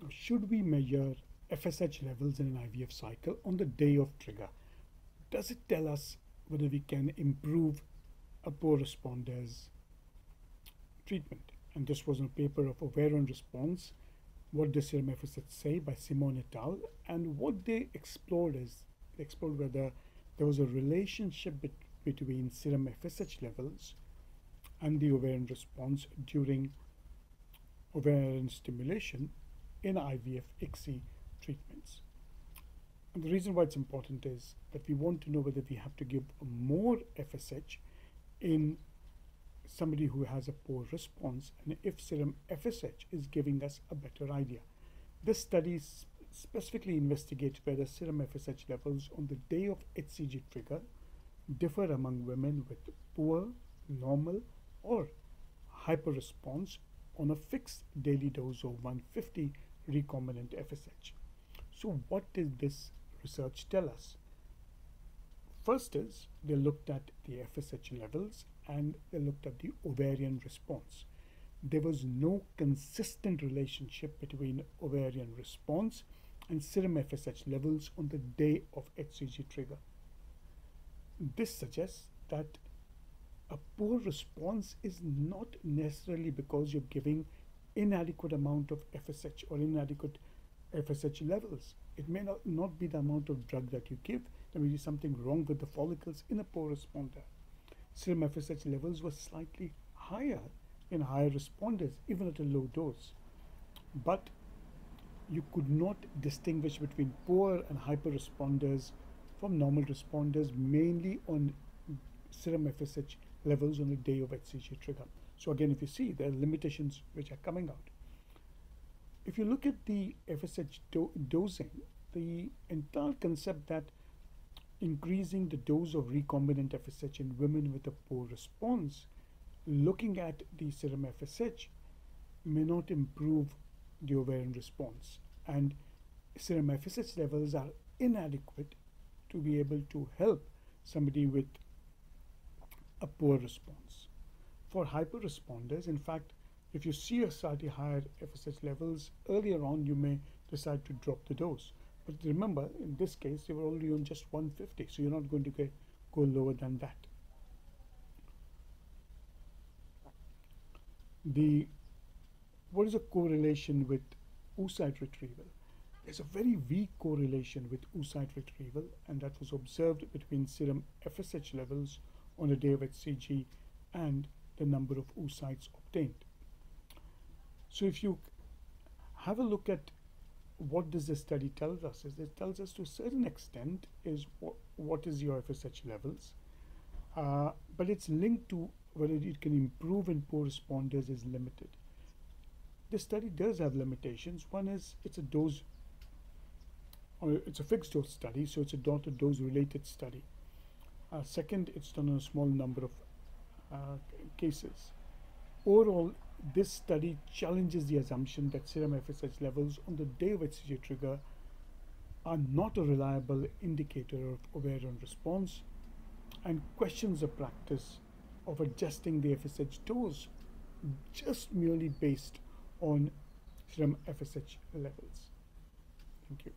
Now, should we measure FSH levels in an IVF cycle on the day of trigger? Does it tell us whether we can improve a poor responder's treatment? And this was in a paper of Ovarian response. What does serum FSH say by Simone et al. And what they explored is they explored whether there was a relationship between serum FSH levels and the ovarian response during ovarian stimulation in IVF ICSI treatments. And the reason why it's important is that we want to know whether we have to give more FSH in somebody who has a poor response, and if serum FSH is giving us a better idea. This study specifically investigates whether serum FSH levels on the day of HCG trigger differ among women with poor, normal, or hyperresponse on a fixed daily dose of 150 recombinant FSH. So what did this research tell us? First is they looked at the FSH levels and they looked at the ovarian response. There was no consistent relationship between ovarian response and serum FSH levels on the day of HCG trigger. This suggests that a poor response is not necessarily because you're giving inadequate amount of FSH or inadequate FSH levels. It may not be the amount of drug that you give. There may be something wrong with the follicles in a poor responder. Serum FSH levels were slightly higher in higher responders, even at a low dose. But you could not distinguish between poor and hyper responders from normal responders, mainly on serum FSH levels on the day of HCG trigger. So again, if you see, there are limitations which are coming out. If you look at the FSH dosing, the entire concept that increasing the dose of recombinant FSH in women with a poor response, looking at the serum FSH may not improve the ovarian response, and serum FSH levels are inadequate to be able to help somebody with a poor response. For hyper-responders, in fact, if you see a slightly higher FSH levels earlier on, you may decide to drop the dose. But remember, in this case, they were only on just 150, so you're not going to go lower than that. What is a correlation with oocyte retrieval? There's a very weak correlation with oocyte retrieval, and that was observed between serum FSH levels on a day of HCG and the number of oocytes obtained. So if you have a look at what does this study tell us, is it tells us to a certain extent is what is your FSH levels, but it's linked to whether it can improve in poor responders is limited. This study does have limitations. One is it's a dose, or it's a fixed dose study, so it's a dose related study. Second, it's done on a small number of cases. Overall, this study challenges the assumption that serum FSH levels on the day of HCG trigger are not a reliable indicator of ovarian response, and questions the practice of adjusting the FSH dose just merely based on serum FSH levels. Thank you.